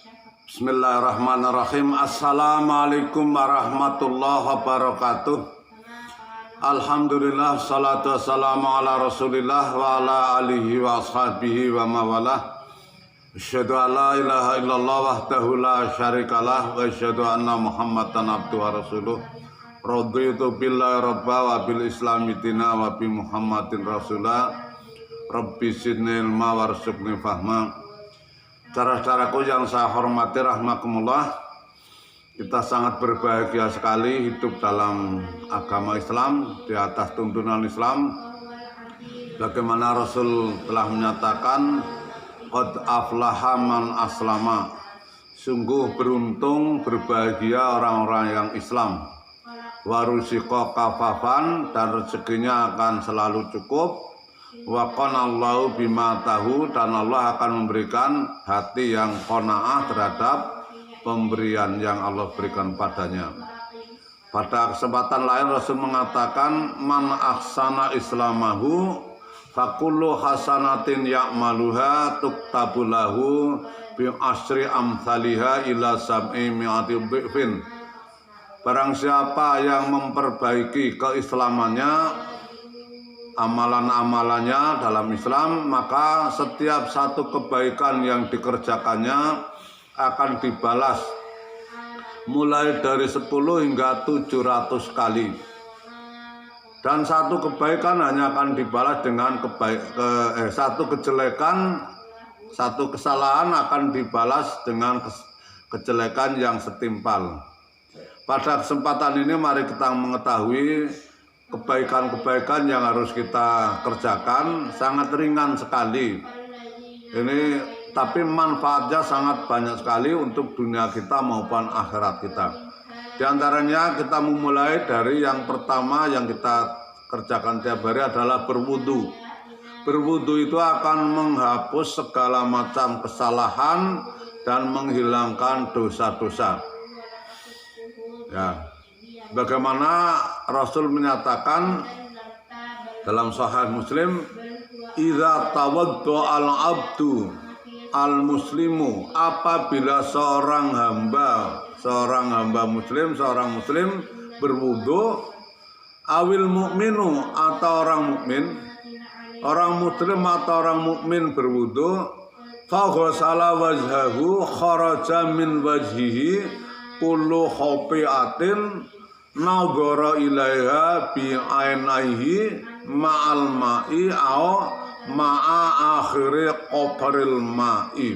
Bismillahirrahmanirrahim. Assalamualaikum warahmatullahi wabarakatuh. Alhamdulillah, salatu wassalamu ala rasulillah wa ala alihi wa ashabihi wa mawalah. Asyhadu an la ilaha illallah wahdahu la syarikalah wa asyhadu anna muhammadan abduhu wa rasuluh. Raditu billahi rabba wa bil islami dina wa bi muhammadin rasulah. Rabbi zidni ilma warzuqni fahma. Saudara-saudaraku yang saya hormati rahmakumullah, kita sangat berbahagia sekali hidup dalam agama Islam, di atas tuntunan Islam. Bagaimana Rasul telah menyatakan, qad aflaha man aslama, sungguh beruntung berbahagia orang-orang yang Islam. Warusiqa kafafan, dan rezekinya akan selalu cukup. Wa qanallahu bima tahu, dan Allah akan memberikan hati yang qanaah terhadap pemberian yang Allah berikan padanya. Pada kesempatan lain Rasul mengatakan, man ahsana islamahu fakullu hasanatin ya'maluha tuktabu lahu bi asri amthaliha ila sab'i mi'ati dhifin. Barang siapa yang memperbaiki keislamannya, amalan-amalannya dalam Islam, maka setiap satu kebaikan yang dikerjakannya akan dibalas mulai dari 10 hingga 700 kali. Dan satu kebaikan hanya akan dibalas dengan satu kejelekan, satu kesalahan akan dibalas dengan kejelekan yang setimpal. Pada kesempatan ini mari kita mengetahui kebaikan-kebaikan yang harus kita kerjakan sangat ringan sekali. Ini tapi manfaatnya sangat banyak sekali untuk dunia kita maupun akhirat kita. Di antaranya kita memulai dari yang pertama yang kita kerjakan tiap hari adalah berwudu. Berwudu itu akan menghapus segala macam kesalahan dan menghilangkan dosa-dosa. Ya. Bagaimana Rasul menyatakan dalam Sahih Muslim, idza tawaddo al-abdu al-muslimu, apabila seorang hamba muslim, seorang muslim berwudu, awil mukminu, atau orang muslim atau orang mukmin berwudu, fa ghasala wajhahu kharaja min wajhihi kullu khafiatin nadhara ilaiha bi ainaihi ma'al ma'i au ma'a akhiri qabril ma'i.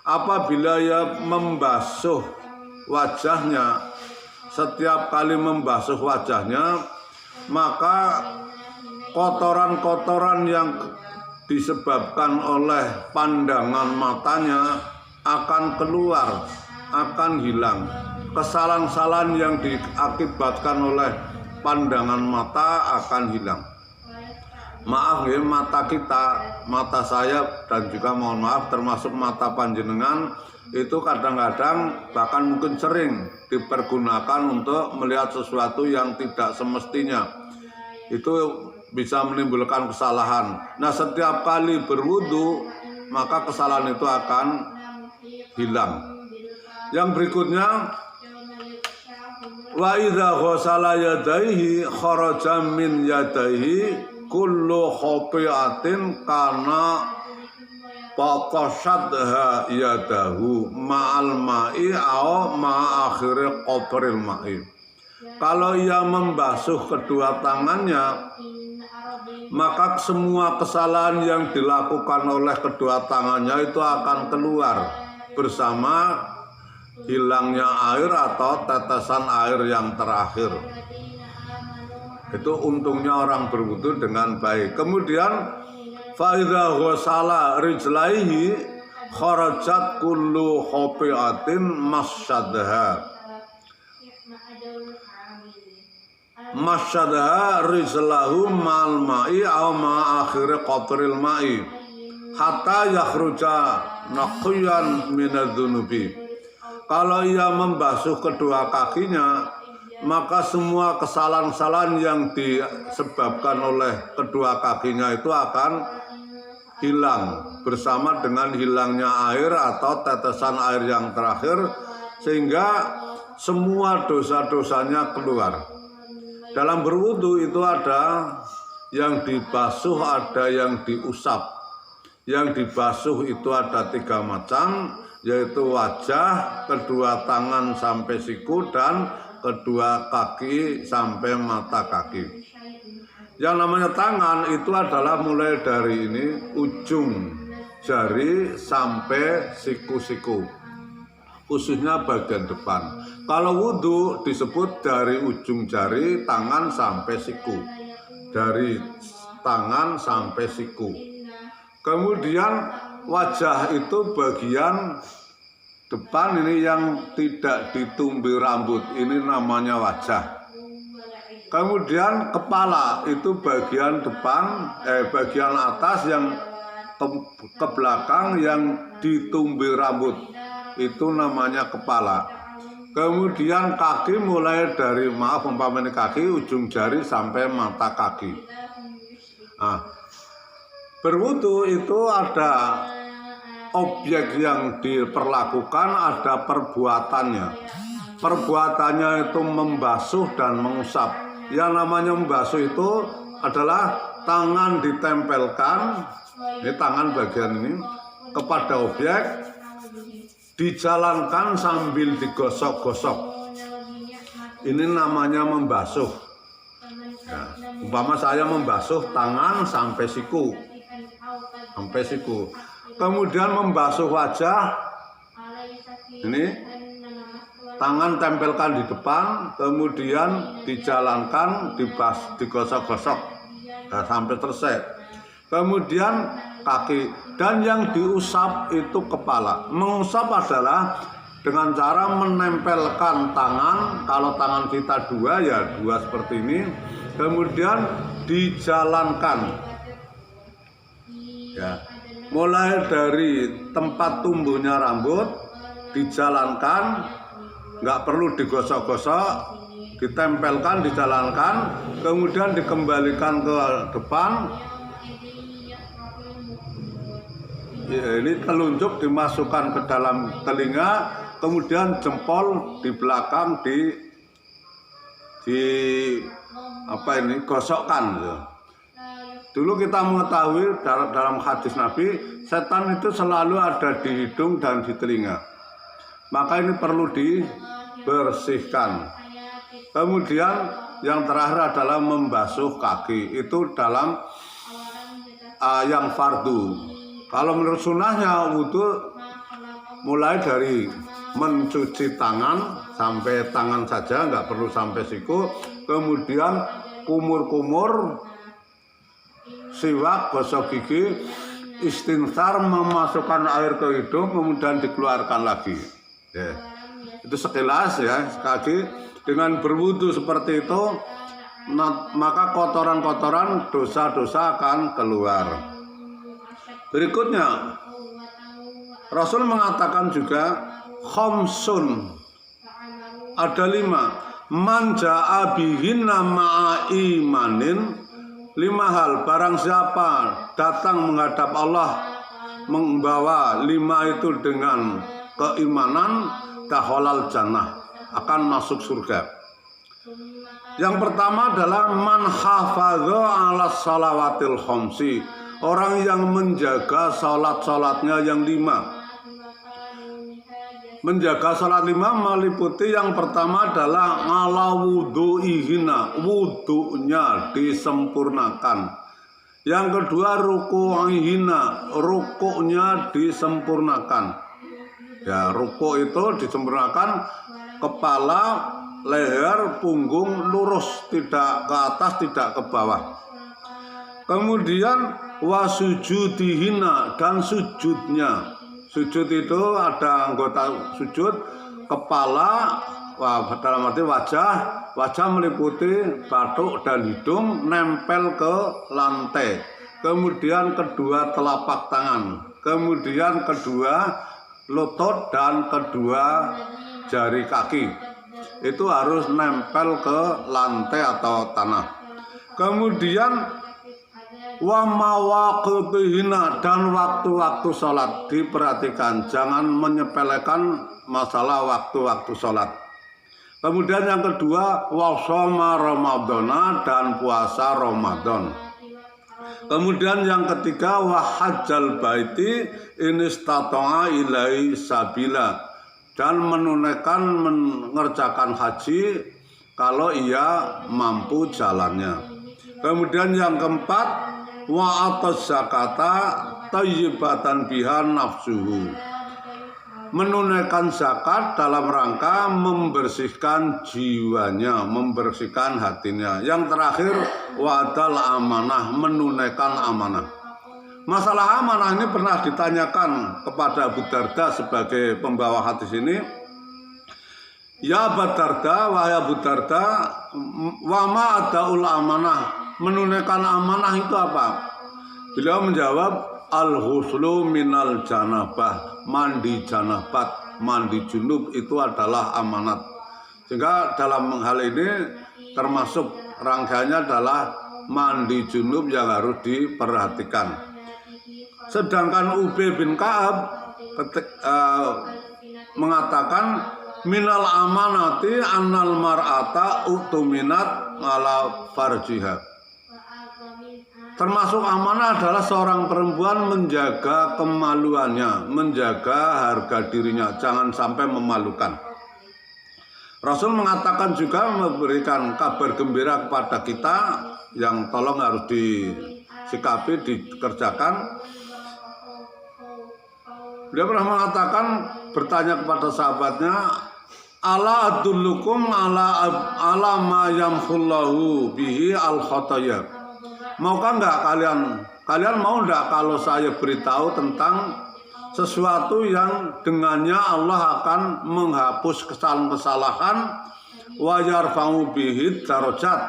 Apabila ia membasuh wajahnya, setiap kali membasuh wajahnya, maka kotoran-kotoran yang disebabkan oleh pandangan matanya akan keluar, akan hilang. Kesalahan-kesalahan yang diakibatkan oleh pandangan mata akan hilang. Maaf ya, mata kita, mata saya, dan juga mohon maaf termasuk mata panjenengan, itu kadang-kadang bahkan mungkin sering dipergunakan untuk melihat sesuatu yang tidak semestinya. Itu bisa menimbulkan kesalahan. Nah, setiap kali berwudu maka kesalahan itu akan hilang. Yang berikutnya, wa idza ghasala yadayhi kharaja min yadayhi kullu khafiatin kana faqashadha yadahu ma'al ma'i au ma'a akhiri qabril ma'i. Kalau ia membasuh kedua tangannya, maka semua kesalahan yang dilakukan oleh kedua tangannya itu akan keluar bersama hilangnya air atau tetesan air yang terakhir. Itu untungnya orang berwudu dengan baik. Kemudian fa idza ghasala rijlaihi kharajat kullu khafiatin masyadha rijlahu ma'al ma'i aw ma akhir qatril ma'i hatta yakhruja naqiyan minadz-dzunubi. Kalau ia membasuh kedua kakinya, maka semua kesalahan-kesalahan yang disebabkan oleh kedua kakinya itu akan hilang bersama dengan hilangnya air atau tetesan air yang terakhir, sehingga semua dosa-dosanya keluar. Dalam berwudu itu ada yang dibasuh, ada yang diusap. Yang dibasuh itu ada 3 macam, yaitu wajah, kedua tangan sampai siku, dan kedua kaki sampai mata kaki. Yang namanya tangan itu adalah mulai dari ini, ujung jari sampai siku-siku, khususnya bagian depan. Kalau wudhu disebut dari ujung jari tangan sampai siku, dari tangan sampai siku. Kemudian wajah itu bagian depan ini yang tidak ditumbuhi rambut, ini namanya wajah. Kemudian kepala itu bagian depan, bagian atas yang ke belakang yang ditumbuhi rambut, itu namanya kepala. Kemudian kaki mulai dari, umpamanya kaki, ujung jari sampai mata kaki. Nah, berwudu itu ada objek yang diperlakukan, ada perbuatannya. Perbuatannya itu membasuh dan mengusap. Yang namanya membasuh itu adalah tangan ditempelkan, ini tangan bagian ini, kepada objek, dijalankan sambil digosok-gosok. Ini namanya membasuh. Ya, umpama saya membasuh tangan sampai siku. Kemudian membasuh wajah, ini tangan tempelkan di depan, kemudian dijalankan, digosok-gosok sampai selesai. Kemudian kaki, dan yang diusap itu kepala. Mengusap adalah dengan cara menempelkan tangan, kalau tangan kita 2 ya 2 seperti ini, kemudian dijalankan. Ya, mulai dari tempat tumbuhnya rambut dijalankan, nggak perlu digosok-gosok, ditempelkan, dijalankan, kemudian dikembalikan ke depan. Ya, ini telunjuk dimasukkan ke dalam telinga, kemudian jempol di belakang gosokkan. Ya. Dulu kita mengetahui dalam hadis Nabi, setan itu selalu ada di hidung dan di telinga. Maka ini perlu dibersihkan. Kemudian yang terakhir adalah membasuh kaki. Itu dalam yang fardu. Kalau menurut sunnahnya wudhu mulai dari mencuci tangan sampai tangan saja, nggak perlu sampai siku. Kemudian kumur-kumur, siwak, gosok gigi, istinsar, memasukkan air ke hidung, kemudian dikeluarkan lagi. Ya. Itu sekilas ya, sekali dengan berwudu seperti itu, maka kotoran-kotoran, dosa-dosa akan keluar. Berikutnya, Rasul mengatakan juga, khamsun, ada 5, man ja'a bihinna ma'a imanin, 5 hal, barang siapa datang menghadap Allah membawa 5 itu dengan keimanan, dakhalal jannah, akan masuk surga. Yang pertama adalah man hafadha ala salawatil khamsi, orang yang menjaga salat-salatnya yang 5. Menjaga salat 5 meliputi yang pertama adalah ala wudu'ihina, wudu'nya disempurnakan. Yang kedua ruku'ihina, ruku'nya disempurnakan. Ya, ruku' itu disempurnakan, kepala, leher, punggung lurus, tidak ke atas, tidak ke bawah. Kemudian wasujudihina, dan sujudnya. Sujud itu ada anggota sujud, kepala, dalam arti wajah meliputi batuk dan hidung, nempel ke lantai. Kemudian kedua telapak tangan, kemudian kedua lutut dan kedua jari kaki. Itu harus nempel ke lantai atau tanah. Kemudian Wa mawaqitihina, dan waktu-waktu sholat diperhatikan, jangan menyepelekan masalah waktu-waktu sholat. Kemudian yang kedua, wa shoma ramadhana, dan puasa Ramadan. Kemudian yang ketiga, wa hajjal baiti in istata'a ilaihi sabila, dan mengerjakan haji kalau ia mampu jalannya. Kemudian yang keempat, wa atas zakata thayyibatan biha nafsuhu, menunaikan zakat dalam rangka membersihkan jiwanya, membersihkan hatinya. Yang terakhir, wadal amanah, menunaikan amanah. Masalah amanah ini pernah ditanyakan kepada Abu Darda sebagai pembawa hadis ini. Ya Abu Darda, wahai Abu Darda, wa ma adaul amanah, menunaikan amanah itu apa? Beliau menjawab, al-huslu minal janabah, mandi janabat, mandi junub itu adalah amanat. Sehingga dalam hal ini termasuk rangkaiannya adalah mandi junub yang harus diperhatikan. Sedangkan Ubay bin Ka'ab mengatakan minal amanati annal mar'ata utuminat ala farjiha. Termasuk amanah adalah seorang perempuan menjaga kemaluannya, menjaga harga dirinya, jangan sampai memalukan. Rasul mengatakan juga, memberikan kabar gembira kepada kita yang tolong harus disikapi, dikerjakan. Dia pernah mengatakan, bertanya kepada sahabatnya, ala adullukum ala ma yamhullahu bihi al khataya. Maukah enggak kalian mau enggak kalau saya beritahu tentang sesuatu yang dengannya Allah akan menghapus kesalahan-kesalahan, wa yarfa'u bihi darajat,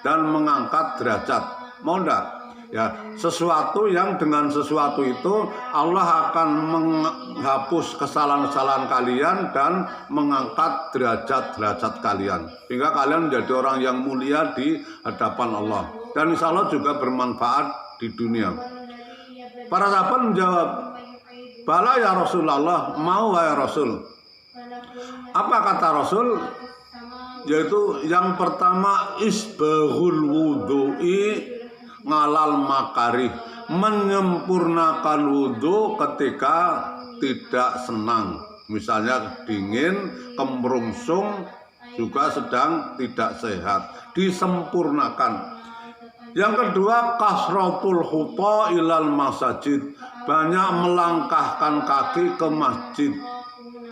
dan mengangkat derajat. Mau enggak? Ya, sesuatu yang dengan sesuatu itu Allah akan menghapus kesalahan-kesalahan kalian dan mengangkat derajat-derajat kalian, sehingga kalian menjadi orang yang mulia di hadapan Allah, dan insya Allah juga bermanfaat di dunia. Para sahabat menjawab, bala ya Rasulullah, mau ya Rasul. Apa kata Rasul? Yaitu yang pertama, isbaghul wudhu'i ngalal makarih, menyempurnakan wudhu ketika tidak senang, misalnya dingin, kemerungsung, juga sedang tidak sehat, disempurnakan. Yang kedua, kasratul khuta ilal masajid, banyak melangkahkan kaki ke masjid,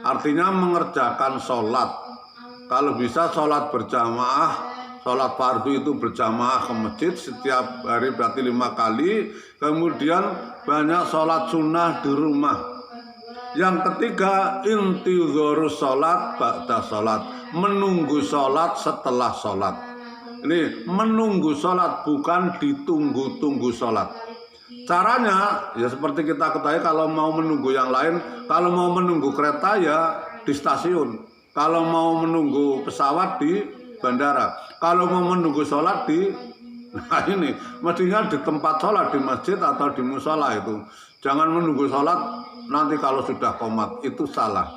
artinya mengerjakan sholat. Kalau bisa sholat berjamaah, sholat fardu itu berjamaah ke masjid setiap hari, berarti 5 kali. Kemudian banyak sholat sunnah di rumah. Yang ketiga, intidharus sholat ba'da sholat, menunggu sholat setelah sholat. Ini menunggu sholat, bukan ditunggu-tunggu sholat. Caranya ya seperti kita ketahui, kalau mau menunggu yang lain, kalau mau menunggu kereta ya di stasiun, kalau mau menunggu pesawat di bandara, kalau mau menunggu sholat di, nah ini mestinya di tempat sholat, di masjid atau di musola itu. Jangan menunggu sholat nanti kalau sudah qomat, itu salah.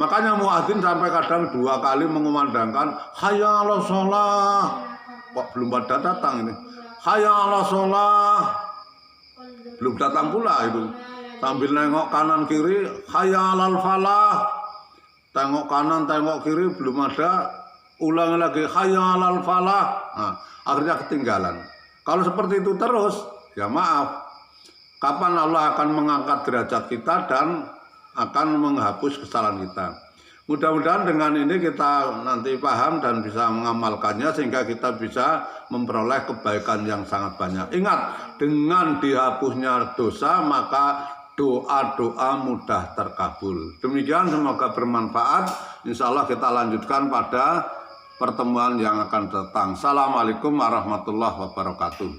Makanya muadzin sampai kadang 2 kali mengumandangkan hayya 'alas sholah, kok belum pada datang ini, hayya 'alas sholah, belum datang pula itu. Sambil nengok kanan kiri, hayya 'alal falah, tengok kanan tengok kiri belum ada, ulang lagi hayya 'alal falah. Nah, akhirnya ketinggalan. Kalau seperti itu terus, ya maaf, kapan Allah akan mengangkat derajat kita dan akan menghapus kesalahan kita. Mudah-mudahan dengan ini kita nanti paham dan bisa mengamalkannya, sehingga kita bisa memperoleh kebaikan yang sangat banyak. Ingat, dengan dihapusnya dosa maka doa-doa mudah terkabul. Demikian, semoga bermanfaat. Insya Allah kita lanjutkan pada pertemuan yang akan datang. Assalamualaikum warahmatullahi wabarakatuh.